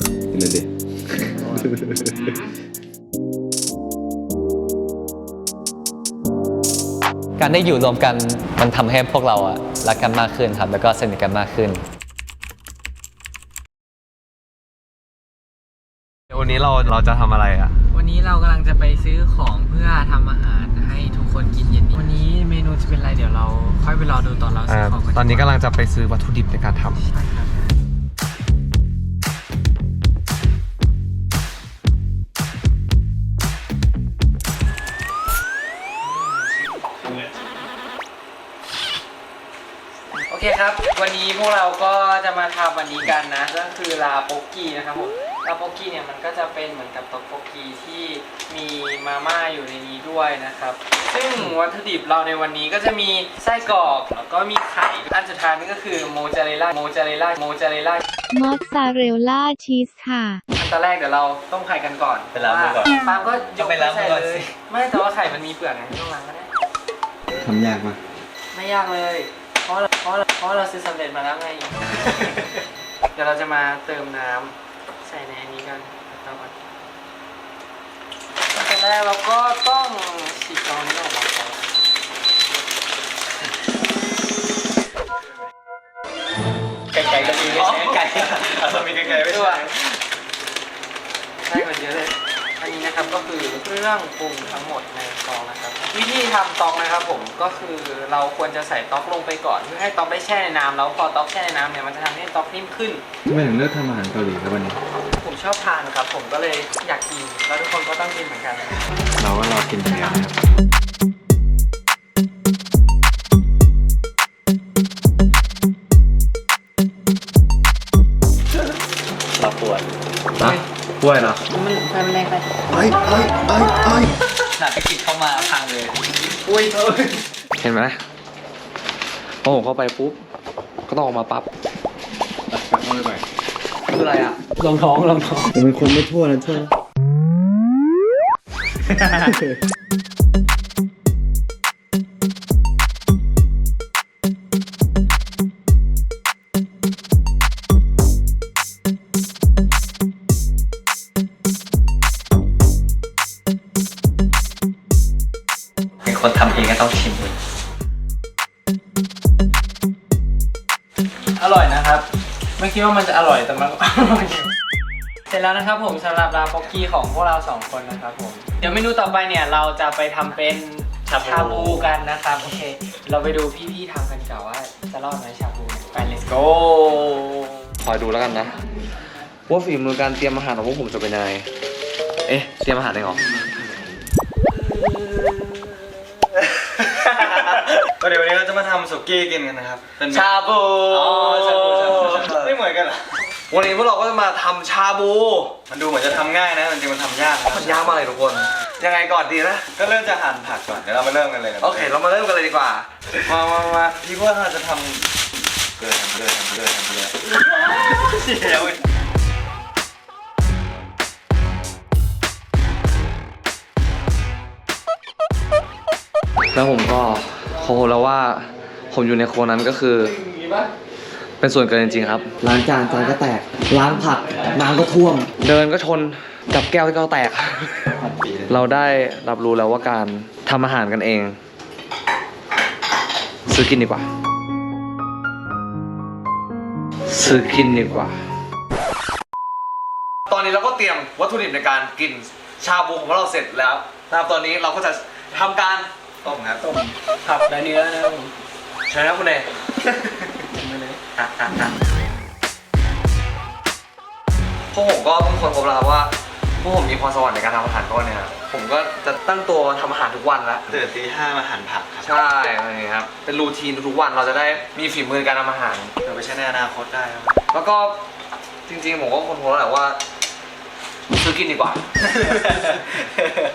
กินเลยดิการได้อยู่รวมกันมันทำให้พวกเราอะรักกันมากขึ้นครับแล้วก็สนิทกันมากขึ้นวันนี้เราจะทำอะไรอ่ะวันนี้เรากำลังจะไปซื้อของเพื่อทำอาหารให้ทุกคนกินเย็นนี้วันนี้เมนูจะเป็นอะไรเดี๋ยวเราค่อยไปรอดูตอนเราซื้อของกัน ตอนนี้กำลังจะไปซื้อวัตถุดิบในการทำ ใช่ครับโอเคครับวันนี้พวกเราก็จะมาทำวันนี้กันนะก็คือลาโปกกี้นะครับผมลาโปกกี้เนี่ยมันก็จะเป็นเหมือนกับต๊อกโปกกี้ที่มีมาม่าอยู่ในนี้ด้วยนะครับซึ่งวัตถุดิบเราในวันนี้ก็จะมีไส้กรอกแล้วก็มีไข่อันสุดท้ายนี่ก็คือโมซาเรลล่ามอสซาเรลล่าชีสค่ะอันตอนแรกเดี๋ยวเราต้มไข่กันก่อน ไปล้างมือก่อน ปาล์มก็ยก ไปล้างมื ใส่ อก่อน เล สิ ยไม่แต่ว่าไข่มันมีเปลือกไงไม่ต้องล้างก็ได้ ทำยากปะ ไม่ยากเลยเพราะเราซื้อสำเร็จมาแล้วไง เดี๋ยวเราจะมาเติมน้ำใส่ในอันนี้กันเอาก่อนตอนแรกเราก็ต้องฉีกซองนี้ออกมาก่อนไก่ก็มีไม่ใช่ไก่เรามีไก่ไม่ด้วยใช่กว่าเยอะเลยอันนี้นะครับก็คือเครื่องปรุงทั้งหมดในซองนะครับวิธีทำต๊อกนะครับผมก็คือเราควรจะใส่ต๊อกลงไปก่อนเพื่อให้ต๊อกได้แช่ในน้ำแล้วพอต๊อกแช่ในน้ำเนี่ยมันจะทำให้ต๊อกนิ่มขึ้น ทำไมถึงเลือกทำอาหารเกาหลีครับวันนี้ ผมชอบทานครับผมก็เลยอยากกินแล้วทุกคนก็ต้องกินเหมือนกัน เราก็รอกินอย่างเดียวนะครับเราปวด นะกล้วยเหรอ มันแรงไป ไอ้ หนักไปกินเข้ามาพังเลย อุ้ย เห็นไหมพอผมเข้าไปปุ๊บก็ต้องออกมาปั๊บ เข้าไป คืออะไรอ่ะลองท้อง แต่เป็นคนไม่ทั่วนะทั่ว เป็นคนทำเองก็ต้องชิม อร่อยนะครับไม่คิดว่ามันจะอร่อยแต่มันอร่อยเสร็จแล้วนะครับผมสำหรับลาป๊อกกี้ของพวกเรา2คนนะครับผมเดี๋ยวเมนูต่อไปเนี่ยเราจะไปทำเป็นชาบูกันนะครับโอเคเราไปดูพี่ๆทำกันก่อนว่าจะรอดไหมชาบูไป let's go คอยดูแล้วกันนะว่าฝีมือการเตรียมอาหารของพวกผมจะเป็นยังไงเอ๊ะเตรียมอาหารได้หรอ ก็เดี๋ยววันนี้เราจะมาทำสุกี้กินกันนะครับ เป็น ชาบู ชาบู ไม่เหมือนกันเหรอ วันนี้พวกเราก็จะมาทำชาบู มันดูเหมือนจะทำง่ายนะจริงๆมันทำยากนะ มันยากมากเลยทุกคน ยังไงก่อนดีนะ ก็เริ่มจะหั่นผักก่อน เดี๋ยวเรามาเริ่มกันเลยนะ โอเคเรามาเริ่มกันเลยดีกว่า มาพี่ว่าเราจะทำเกลือเดี๋ยว แล้วผมก็โคแล้วว่าผมอยู่ในโคนั้นก็คือ เป็นส่วนเกินจริงๆครับ ล้างจานก็แตก ล้างผักน้ำก็ท่วม เดินก็ชนกับแก้วที่ก็แตก เราได้รับรู้แล้วว่าการทำอาหารกันเอง ซื้อกินดีกว่า ซื้อกินดีกว่า ตอนนี้เราก็เตรียมวัตถุดิบในการกินชาบูของเราเสร็จแล้วนะครับตอนนี้เราก็จะทำการ ต้มครับต้ม ผักและเนื้อนะครับผม ใช่ไหมครับคุณเอ พวกผมก็ต้องคนพบแล้วครับว่าพวกผมมีพรสวรรค์ในการทำอาหารก้อนเนี่ยครับผมก็จะตั้งตัวทำอาหารทุกวันแล้ว ตื่นตี 5มาหั่นผักครับ ใช่อะไรอย่างเงี้ยครับเป็นรูทีนทุกๆวันเราจะได้มีฝีมือการทำอาหาร เดี๋ยวไปใช้ในอนาคตได้ครับ แล้วก็จริงๆผมก็คนพบแล้วแหละว่าซื้อกินดีกว่า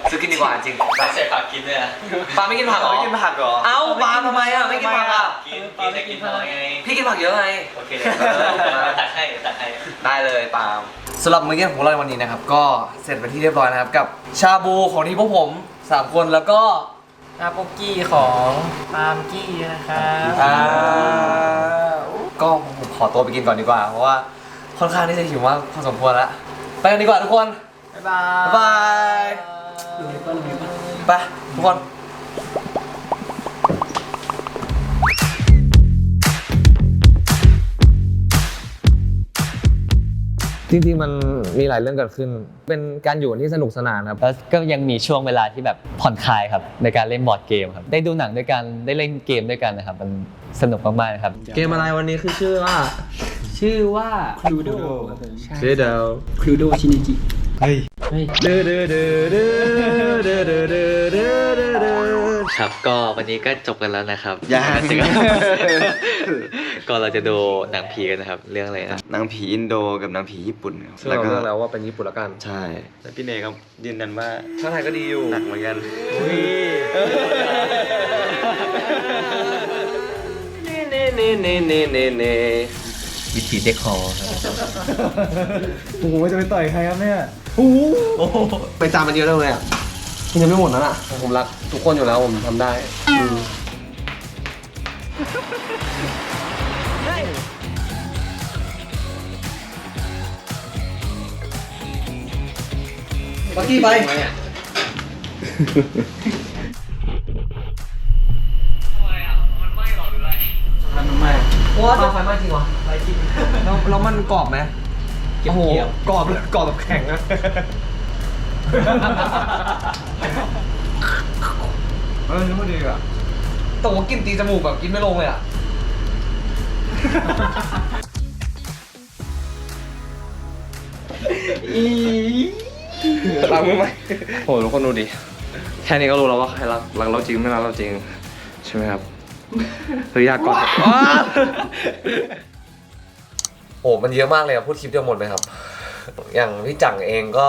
ซื้อกินดีกว่าจริง ใส่ผักกินเลยอ่ะ ปาไม่กินผักเหรอ ไม่กินผักเหรอ เอ้าปาทำไมอ่ะไม่กินผักอ่ะ กินแต่กินน้อยไง พี่กินผักเยอะไง โอเคตักให้ได้เลยปาล์มสำหรับมื้อเย็นของเราในวันนี้นะครับก็เสร็จเป็นที่เรียบร้อยนะครับกับชาบูของที่พวกผม3คนแล้วก็ ลาโปกกี้ของปาล์มกี้นะครับ ก็ผมขอตัวไปกินก่อนดีกว่าเพราะว่าค ค่อนข้างที่จะหิวมากพอสมควรแล้วไปกันดีกว่าทุกคน บ๊ายบาย บ๊ายบายไปทุกคนจริงๆมันมีหลายเรื่องเกิดขึ้นเป็นการอยู่ที่สนุกสนานครับ แล้วก็ยังมีช่วงเวลาที่แบบผ่อนคลายครับในการเล่นบอร์ดเกมครับได้ดูหนังด้วยกันได้เล่นเกมด้วยกันนะครับมันสนุกมากๆครับ เกมอะไรวันนี้คือชื่อว่า ชื่อว่า Cluedo ชื่อเดา Cluedo ชินิจิ ครับก็วันนี้ก็จบกันแล้วนะครับ ยัง ก็เราจะดูหนังผีกันนะครับเรื่องอะไรนะ หนังผีอินโดกับหนังผีญี่ปุ่นครับ ซึ่งเราเลือกแล้วว่าเป็นญี่ปุ่นแล้วกัน ใช่แล้วพี่เนยก็ยืนยันว่า ถ้าไทยก็ดีอยู่ หนักเหมือนกัน วิธีเด็กคอครับ โอ้โหจะไปต่อยใครครับเนี่ย ไปตามมันเยอะเลยอ่ะมันยังไม่หมดนะผมรักทุกคนอยู่แล้วผมทำได้ปักกี้ไปมันไม่ว้าไฟไหม้จริงเหรอไฟจริงแล้วมันกรอบไหมโอ้โหกรอบเลยกรอบแบบแข็งอะนี่มันดีอ่ะแต่ว่ากินตีจมูกแบบกินไม่ลงเลยอ่ะรักมึงไหมโหทุกคนดูดิแค่นี้ก็รู้แล้วว่าใครรักเราจริงไม่รักเราจริงใช่ไหมครับหรือยากก่อนโอ้มันเยอะมากเลยอะพูดคลิปเดียวหมดไหมครับ อย่างพี่จังเองก็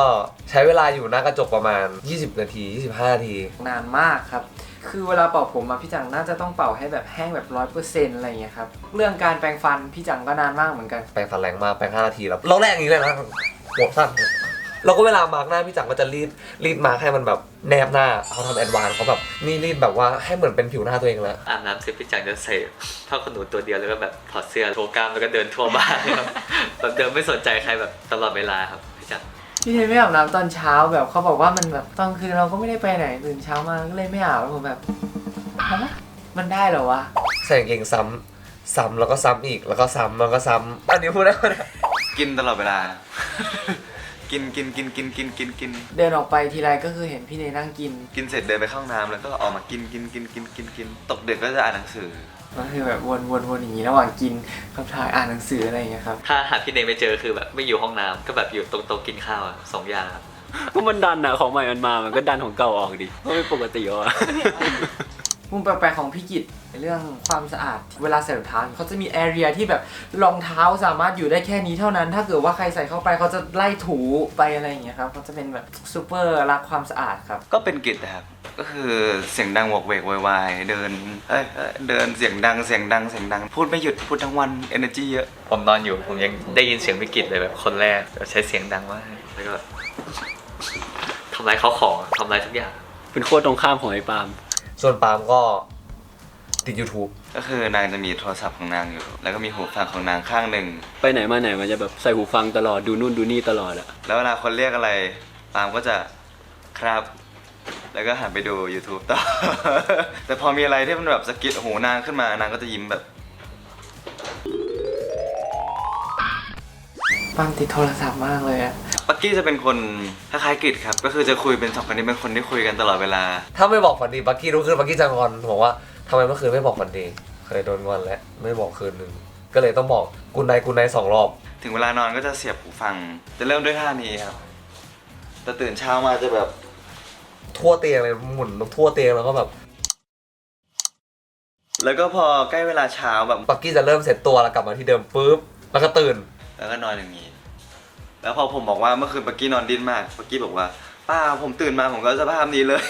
ใช้เวลาอยู่หน้ากระจกประมาณ20 นาที 25 นาที นานมากครับ คือเวลาเป่าผมมาพี่จังน่าจะต้องเป่าให้แบบแห้งแบบ100%อะไรอย่างเงี้ยครับ เรื่องการแปรงฟันพี่จังก็นานมากเหมือนกัน แปรงฟันแรงมากแปรง5 นาทีแล้วเราแรงอย่างนี้เลยนะหัวสั้นเราก็เวลามาร์กหน้าพี่จังก็จะรีดมาร์กให้มันแบบแนบหน้าเขาทำแอดวานซ์เขาแบบนี่รีดแบบว่าให้เหมือนเป็นผิวหน้าตัวเองแล้ว อาบน้ำเสร็จพี่จังจะใส่ผ้าขนหนูตัวเดียวแล้วก็แบบถอดเสื้อโชว์กล้ามแล้วก็เดินทั่วบ้านครับแบบเดินไม่สนใจใครแบบตลอดเวลาครับพี่จัง พี่เทนไม่อาบน้ำตอนเช้าแบบเขาบอกว่ามันแบบตอนคืนเราก็ไม่ได้ไปไหนตื่นเช้ามาก็เลยไม่อาบแล้วผมแบบฮะมันได้เหรอวะ ใส่กางเกงซ้ำแล้วก็ซ้ำอีกแล้วก็ซ้ำแล้วก็ซ้ำอันนี้พูดได้ไหม กินตลอดเวลา กิน เดินออกไปทีไรก็คือเห็นพี่เนนั่งกิน กินเสร็จเดินไปเข้าห้องน้ำแล้วก็ออกมากิน ตกดึกก็จะอ่านหนังสือ ก็คือแบบวนอย่างนี้ระหว่างกินกับถ่ายอ่านหนังสืออะไรอย่างเงี้ยครับ ถ้าหาพี่เนยไม่เจอคือแบบไม่อยู่ห้องน้ำก็แบบอยู่ตรงโต๊ะกินข้าวอะ2 อย่างครับ ก็มันดันอะของใหม่มันมา มันก็ดันของเก่าออกดิก็ไม่ปกติวะ มุมแปลกๆของพี่กิตในเรื่องความสะอาดเวลาใส่รองเท้าเขาจะมีแอเรียที่แบบรองเท้าสามารถอยู่ได้แค่นี้เท่านั้น ถ้าเกิดว่าใครใส่เข้าไปเขาจะไล่ถูไปอะไรอย่างเงี้ยครับเขาจะเป็นแบบซูเปอร์รักความสะอาดครับ ก็เป็นกิจนะครับ ก็คือเสียงดังวอกเวกโวยวายเดินเดินเสียงดังพูดไม่หยุดพูดทั้งวัน energy เยอะ ผมนอนอยู่ผมยังได้ยินเสียงพี่กิตเลยแบบคนแรกใช้เสียงดังมากแล้วก็ทำลายเขาของทำลายทุกอย่าง เป็นโคตรตรงข้ามของไอ้ปาล์ม ส่วนปาล์มก็ติด YouTube ก็คือนางจะมีโทรศัพท์ของนางอยู่ แล้วก็มีหูฟังของนางข้างหนึ่ง ไปไหนมาไหนมันจะแบบใส่หูฟังตลอดดูนู่นดูนี่ตลอดอะ แล้วเวลาคนเรียกอะไรปาล์มก็จะครับ แล้วก็หันไปดู YouTube ต่อ แต่พอมีอะไรที่มันแบบสะกิดหูนางขึ้นมานางก็จะยิ้มแบบ ปาล์มติดโทรศัพท์มากเลยอะ ปักกี้จะเป็นคนคล้ายๆกิจครับ ก็คือจะคุยเป็นสองคนนี้เป็นคนที่คุยกันตลอดเวลา ถ้าไม่บอกฝันดีปักกี้รู้คืนปักกี้จะงอนบอกว่าทำไมเมื่อคืนไม่บอกฝันดีเคยโดนงอนแล้วไม่บอกคืนนึงก็เลยต้องบอกกูไน2 รอบ ถึงเวลานอนก็จะเสียบหูฟัง จะเริ่มด้วยท่านี้ครับ แต่ตื่นเช้ามาจะแบบ ทั่วเตียงเลยหมุนทั่วเตียงแล้วก็แบบ แล้วก็พอใกล้เวลาเช้าแบบ ปักกี้จะเริ่มเสร็จตัวแล้วกลับมาที่เดิมปุ๊บแล้วก็ตื่น แล้วก็นอนอย่างนี้ แล้วพอผมบอกว่าเมื่อคืนปักกี้นอนดิ้นมากปักกี้บอกว่าป้าผมตื่นมาผมก็สภาพนี้เลย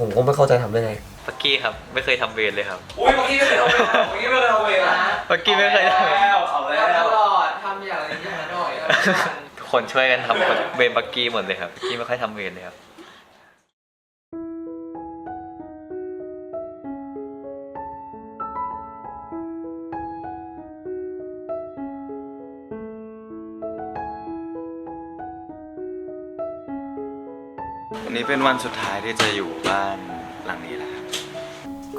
ผมก็ไม่เข้าใจทำได้ไง ปักกี้ครับไม่เคยทำเวรเลยครับ อุ้ยปักกี้ไม่เคยทำเวรปักกี้ไม่เคยทำเวรนะ ปักกี้ไม่เคยทำ เอาแล้ว ตลอดทำอย่างนี้หน่อย ทุกคนช่วยกันทำเวรปักกี้หมดเลยครับปักกี้ไม่ค่อยทำเวรเลยครับ วันนี้เป็นวันสุดท้ายที่จะอยู่บ้านหลังนี้แล้วครับ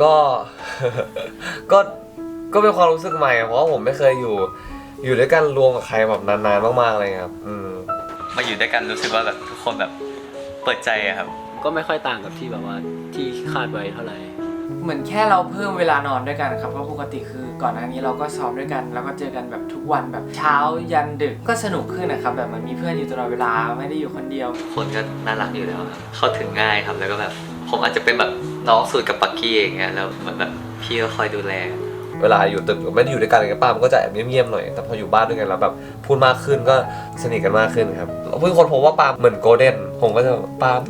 ก็ ก็เป็นความรู้สึกใหม่เพราะว่าผมไม่เคยอยู่ด้วยกันรวมกับใครแบบนานๆมากๆเลยครับมาอยู่ด้วยกันรู้สึกว่าแบบทุกคนแบบเปิดใจอะครับ ก็ไม่ค่อยต่างกับที่แบบว่าที่คาดไว้เท่าไหร่ เหมือนแค่เราเพิ่มเวลานอนด้วยกันครับเพราะปกติคือก่อนหน้านี้เราก็ซ้อมด้วยกันแล้วก็เจอกันแบบทุกวันแบบเช้ายันดึกก็สนุกขึ้นนะครับแบบมันมีเพื่อนอยู่ตลอดเวลาไม่ได้อยู่คนเดียว คนก็น่ารักอยู่แล้วครับเข้าถึงง่ายครับแล้วก็แบบผมอาจจะเป็นแบบน้องสุดกับปักกี้อย่างเงี้ยแล้วเหมือนแบบพี่ก็คอยดูแล เวลาอยู่ตึกไม่ได้อยู่ด้วยกันกับป้ามันก็จะแอบเงียบๆหน่อยแต่พออยู่บ้านด้วยกันแล้วแบบพูดมากขึ้นก็สนิทกันมากขึ้นครับเพิ่งคนพบว่าปาล์มเหมือนโกลเด้นผมก็จะปาล์ม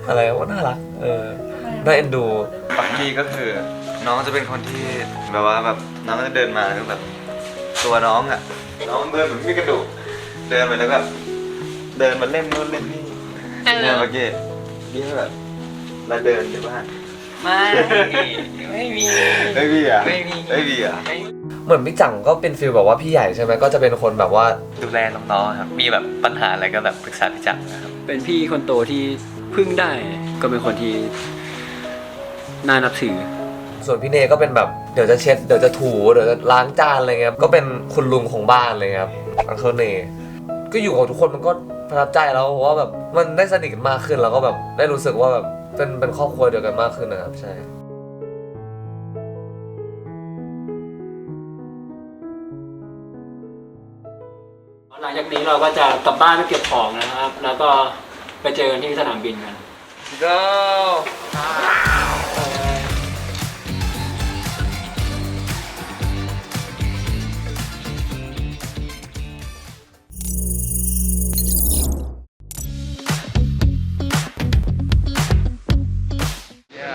อะไรว่าน่ารักน่าเอ็นดู ปักกี้ก็คือน้องจะเป็นคนที่แบบว่าแบบน้องจะเดินมาแล้วแบบตัวน้องอ่ะน้องเดินเหมือนมีกระดูกเดินไปแล้วแบบเดินมาเล่นนู่นเล่นนี่เนี่ยปักกี้นี่แบบเราเดินในบ้าน ไม่มี ไม่มีอ่ะ ไม่มี ไม่มีอ่ะ เหมือนพี่จังก็เป็นฟีลแบบว่าพี่ใหญ่ใช่ไหมก็จะเป็นคนแบบว่า ดูแลน้องๆครับมีแบบปัญหาอะไรก็แบบปรึกษาพี่จักรนะครับ เป็นพี่คนโตที่พึ่งได้ ก็เป็นคนที่น่านับถือ ส่วนพี่เนก็เป็นแบบเดี๋ยวจะเช็ดเดี๋ยวจะถูเดี๋ยวจะล้างจานอะไรเงี้ยก็เป็นคุณลุงของบ้านเลยครับอังเคิลเนก็อยู่กับทุกคนมันก็ประทับใจแล้วเพราะว่าแบบมันได้สนิทกันมากขึ้นแล้วก็แบบได้รู้สึกว่าแบบเป็นครอบครัวเดียวกันมากขึ้นนะครับใช่ หลังจากนี้เราก็จะกลับบ้านไปเก็บของนะครับ แล้วก็ไปเจอกันที่สนามบินกัน go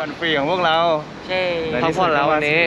วันฟรีของพวกเรา ใช่ พักผ่อนแล้ววันนี้